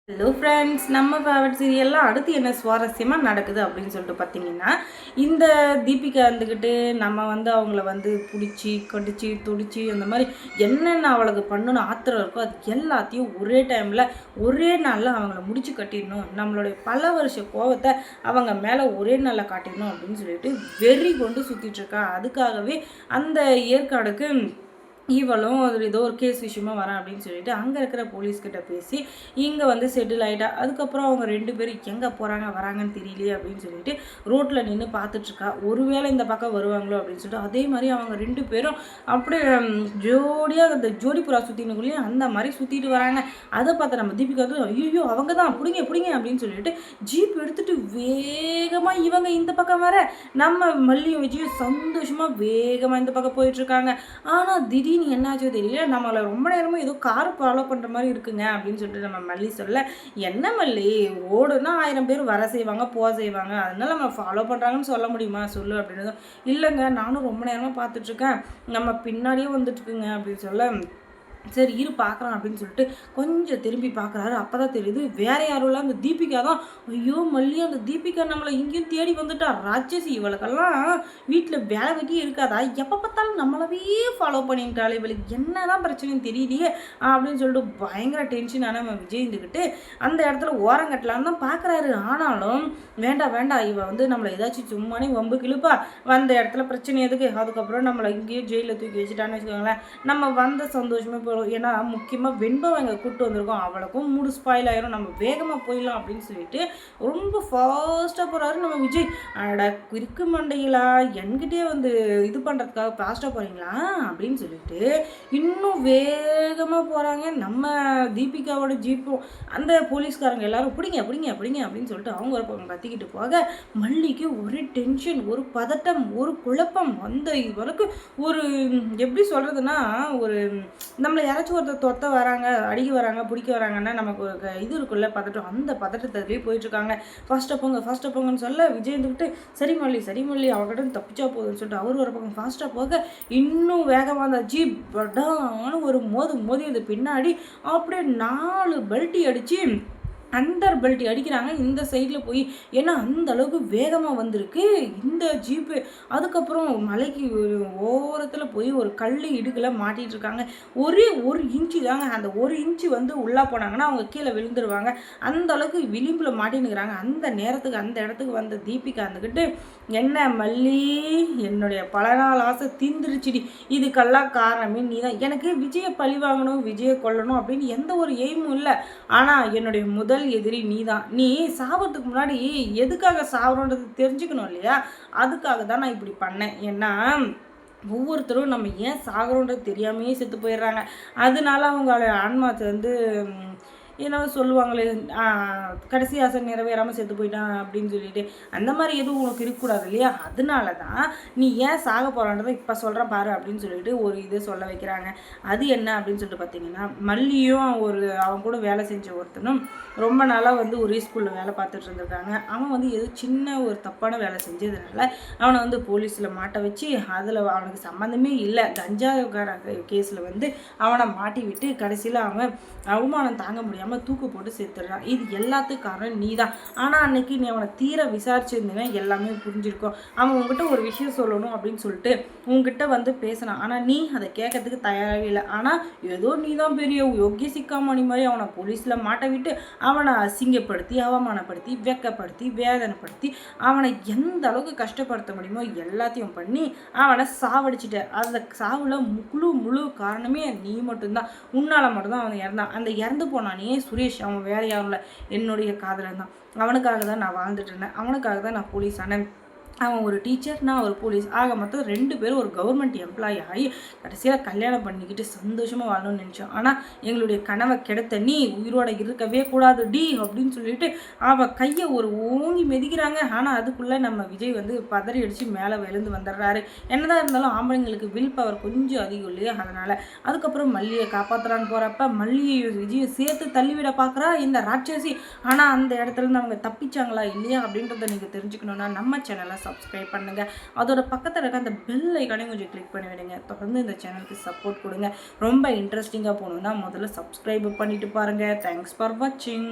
Hello friends, நம்ம favourite சீரியல்லாம் அடுத்து என்ன சுவாரஸ்யமாக நடக்குது அப்படின்னு சொல்லிட்டு பார்த்தீங்கன்னா, இந்த தீபிகா இருந்துக்கிட்டு நம்ம அவங்கள பிடிச்சி கடிச்சு துடிச்சு அந்த மாதிரி என்னென்ன அவளுக்கு பண்ணணும்னு ஆத்திரம் இருக்கோ அது எல்லாத்தையும் ஒரே டைமில் ஒரே நாளில் அவங்கள முடிச்சு கட்டிடணும், நம்மளுடைய பல வருஷ கோவத்தை அவங்க மேலே ஒரே நாளில் காட்டிடணும் அப்படின்னு சொல்லிட்டு வெறி கொண்டு சுற்றிட்டு இருக்கா. அதுக்காகவே அந்த ஏற்காடுக்கு இவளும் ஏதோ ஒரு கேஸ் விஷயமா வரேன் அப்படின்னு சொல்லிட்டு அங்கே இருக்கிற போலீஸ்கிட்ட பேசி இங்கே செட்டில் ஆகிட்டா. அதுக்கப்புறம் அவங்க 2 பேரும் எங்கே போகிறாங்க வராங்கன்னு தெரியலையே அப்படின்னு சொல்லிட்டு ரோட்டில் நின்று பார்த்துட்ருக்கா. ஒருவேளை இந்த பக்கம் வருவாங்களோ அப்படின்னு சொல்லிட்டு அதே மாதிரி அவங்க 2 பேரும் அப்படியே ஜோடியாக அந்த ஜோடி புறா சுற்றினுக்குள்ளேயும் அந்த மாதிரி சுற்றிட்டு வராங்க. அதை பார்த்த நம்ம தீபிகா ஐயோ அவங்க தான் பிடிங்க பிடிங்க அப்படின்னு சொல்லிட்டு ஜீப் எடுத்துகிட்டு வேகமாக இவங்க இந்த பக்கம் வர நம்ம மல்லியும் விஜயும் சந்தோஷமாக வேகமாக இந்த பக்கம் போயிட்டுருக்காங்க. ஆனால் திடீர்னு என்னாச்சோ தெரியல, நம்மளை ரொம்ப நேரமும் ஏதோ கார் ஃபாலோ பண்ணுற மாதிரி இருக்குங்க அப்படின்னு சொல்லிட்டு நம்ம மல்லி சொல்ல, என்ன மல்லி ரோடுனா 1000 பேர் வர செய்வாங்க போக செய்வாங்க, அதனால நம்ம ஃபாலோ பண்ணுறாங்கன்னு சொல்ல முடியுமா சொல்லு அப்படின்னு. இல்லைங்க நானும் ரொம்ப நேரமாக பார்த்துட்ருக்கேன், நம்ம பின்னாடியே வந்துட்டுருக்குங்க அப்படின்னு சொல்ல, சரி இரு பார்க்குறான் அப்படின்னு சொல்லிட்டு கொஞ்சம் திரும்பி பார்க்குறாரு. அப்போ தான் தெரியுது வேற யாரும் இல்லை, அந்த தீபிகா தான். ஐயோ மல்லி, அந்த தீபிகா நம்மளை இங்கேயும் தேடி வந்துட்டா, ராட்சசி, இவளுக்கெல்லாம் வீட்டில் வேலை வெட்டியே இருக்காதா, எப்போ பார்த்தாலும் நம்மளவே ஃபாலோ பண்ணிட்டாள், இவளுக்கு என்ன தான் பிரச்சனைன்னு தெரியலையே அப்படின்னு சொல்லிட்டு பயங்கர டென்ஷனான நம்ம விஜய் இருந்துக்கிட்டு அந்த இடத்துல ஓரங்கட்டலான்னு தான் பார்க்குறாரு. ஆனாலும் வேண்டாம் வேண்டாம், இவ நம்மளை ஏதாச்சும் சும்மானே வம்பு கிழுப்பா, வந்த இடத்துல பிரச்சனை எதுக்கு, அதுக்கப்புறம் நம்மளை இங்கேயே ஜெயிலில் தூக்கி வச்சுட்டான்னு வச்சுக்கோங்களேன், நம்ம வந்த சந்தோஷமே போயிடும். ஏன்னா முக்கியமாக வெண்பம் எங்கே கூப்பிட்டு வந்திருக்கோம், அவளுக்கும் மூடு ஸ்பாயில் ஆயிரும், நம்ம வேகமாக போயிடலாம் அப்படின்னு சொல்லிட்டு ரொம்ப ஃபாஸ்ட்டாக போகிறாரு நம்ம விஜய். அட குறுக்கு மண்டைகளா, என்கிட்டே இது பண்ணுறதுக்காக ஃபாஸ்ட்டாக போகிறீங்களா அப்படின்னு சொல்லிட்டு இன்னும் வேகமாக போகிறாங்க. நம்ம தீபிகாவோட ஜீப்பும் அந்த போலீஸ்காரங்க எல்லாரும் பிடிங்க பிடிங்க பிடிங்க அப்படின்னு சொல்லிட்டு அவங்க ஒரு கத்திக்கிட்டு போக மல்லிக்கு ஒரு டென்ஷன், ஒரு பதட்டம், ஒரு குழப்பம். அந்த இவருக்கு ஒரு எப்படி சொல்கிறதுனா, ஒரு நம்மளை யாராச்சும் ஒருத்தர் தொத்த வராங்க, அடிக்க வராங்க, பிடிக்க வராங்கன்னா நமக்கு ஒரு இது இருக்குல்ல பதட்டம், அந்த பதட்டத்துலேயே போயிட்டுருக்காங்க. ஃபாஸ்ட்டாக போங்கன்னு சொல்ல விஜய் இருந்துக்கிட்டு சரி மல்லி அவகிட்ட தப்பிச்சா போகுதுன்னு சொல்லிட்டு அவர் ஒரு பக்கம் ஃபாஸ்ட்டாக போக இன்னும் வேகமாக அந்த ஜீப் படான்னு ஒரு மோதி பின்னாடி அப்படியே 4 பெல்ட்டி அடித்து அண்டர் பெல்ட் அடிக்கிறாங்க இந்த சைடில் போய். ஏன்னா அந்த அளவுக்கு வேகமாக வந்திருக்கு இந்த ஜீப்பு. அதுக்கப்புறம் மலைக்கு ஓரத்தில் போய் ஒரு கல் இடுக்கில் மாட்டிகிட்டு இருக்காங்க. ஒரே 1 இன்ச்சு தாங்க, அந்த 1 இன்ச்சு உள்ளே போனாங்கன்னா அவங்க கீழே விழுந்துருவாங்க. அந்த அளவுக்கு விளிம்பில் மாட்டின்னுக்கிறாங்க. அந்த நேரத்துக்கு அந்த இடத்துக்கு வந்த தீபிகா இருந்துக்கிட்டு, என்ன மல்லி, என்னுடைய பல நாள் ஆசை தீந்துருச்சுடி, இதுக்கெல்லாம் காரணமே நீ தான், எனக்கு விஜயை பழி வாங்கணும், விஜயை கொல்லணும் அப்படின்னு எந்த ஒரு எய்மும் இல்லை, ஆனால் என்னுடைய முதல் எதிரி நீ தான். நீ சாவறதுக்கு முன்னாடி எதுக்காக சாவறோன்றது தெரிஞ்சுக்கணும் இல்லையா, அதுக்காக தான் நான் இப்படி பண்ணேன். ஏன்னா ஒவ்வொருத்தரும் நம்ம ஏன் சாகிறோன்றது தெரியாமையே செத்து போயிடுறாங்க. அதனால அவங்களோட ஆன்மாத்தை ஏன்னா சொல்லுவாங்களே, கடைசி ஆசை நிறைவேறாமல் செத்து போயிட்டான் அப்படின்னு சொல்லிட்டு, அந்த மாதிரி எதுவும் உனக்கு இருக்கக்கூடாது இல்லையா, அதனால தான் நீ ஏன் சாக போகிறான்றதை இப்போ சொல்கிறேன் பாரு அப்படின்னு சொல்லிட்டு ஒரு இது சொல்ல வைக்கிறாங்க. அது என்ன அப்படின்னு சொல்லிட்டு பார்த்தீங்கன்னா, மல்லியும் அவன் கூட வேலை செஞ்ச ஒருத்தனும் ரொம்ப நாளாக ஒரே ஸ்கூலில் வேலை பார்த்துட்டு இருந்திருக்காங்க. அவன் ஏதோ சின்ன ஒரு தப்பான வேலை செஞ்சதுனால அவனை போலீஸில் மாட்ட வச்சு, அதில் அவனுக்கு சம்மந்தமே இல்லை கஞ்சாக்கார கேஸில் அவனை மாட்டி விட்டு கடைசியில் அவன் அவமானம் தாங்க முடியாமல் தூக்கு போட்டு சேர்த்துடுறான். இது எல்லாத்துக்கும் காரணம் நீ தான். ஆனால் அன்னைக்கு நீ அவனை தீர விசாரிச்சிருந்தீங்கன்னா எல்லாமே புரிஞ்சிருக்கும். அவன் உங்ககிட்ட ஒரு விஷயம் சொல்லணும் அப்படின்னு சொல்லிட்டு உங்ககிட்ட பேசினான், ஆனால் நீ அதை கேட்கறதுக்கு தயாராகவே இல்லை. ஆனால் ஏதோ நீ தான் பெரிய யோக்கிய சிக்காமணி மாதிரி அவனை போலீஸில் மாட்ட விட்டு அவனை அசிங்கப்படுத்தி அவமானப்படுத்தி வெக்கப்படுத்தி வேதனைப்படுத்தி அவனை எந்த அளவுக்கு கஷ்டப்படுத்த முடியுமோ எல்லாத்தையும் பண்ணி அவனை சாவடிச்சிட்ட. அந்த சாவில் முழு காரணமே நீ மட்டும்தான், உன்னால் மட்டும்தான் அவன் இறந்தான். அந்த இறந்து போனானே சுரேஷ், அவன் வேற யாரும் இல்லை, என்னுடைய காதலன் தான். அவனுக்காக தான் நான் வாழ்ந்துட்டு இருந்தேன், அவனுக்காக தான் நான் போலீஸ் ஆனேன். அவன் ஒரு டீச்சர், நான் ஒரு போலீஸ், ஆக மொத்தம் 2 பேரும் ஒரு கவர்மெண்ட் எம்ப்ளாயி ஆகி கடைசியாக கல்யாணம் பண்ணிக்கிட்டு சந்தோஷமாக வாழணும்னு நினச்சோம். ஆனால் எங்களுடைய கனவை கெடுத்த நீ உயிரோட இருக்கவே கூடாது டி அப்படின்னு சொல்லிட்டு அவள் கையை ஓங்கி மிதிக்கிறாங்க. ஆனால் அதுக்குள்ளே நம்ம விஜய் பதறி அடித்து மேலே விழுந்து வந்துடுறாரு. என்னதான் இருந்தாலும் ஆம்பளைங்களுக்கு வில் பவர் கொஞ்சம் அதிகம் இல்லையா, அதனால் அதுக்கப்புறம் மல்லியை காப்பாற்றுறான்னு போகிறப்ப மல்லியை விஜயை சேர்த்து தள்ளிவிட பார்க்குறா இந்த ராட்சசி. ஆனால் அந்த இடத்துலேருந்து அவங்க தப்பிச்சாங்களா இல்லையா அப்படின்றத நீங்கள் தெரிஞ்சுக்கணுன்னா நம்ம சேனலை சப்ஸ்கிரைப் பண்ணுங்க. அதோட பக்கத்தில் இருக்க அந்த பெல் ஐக்கானையும் கொஞ்சம் கிளிக் பண்ணி விடுங்க. தொடர்ந்து இந்த சேனலுக்கு சப்போர்ட் கொடுங்க. ரொம்ப இன்ட்ரெஸ்டிங்காக போகணுன்னா முதல்ல சப்ஸ்கிரைப் பண்ணிட்டு பாருங்கள். தேங்க்ஸ் ஃபார் வாட்சிங்.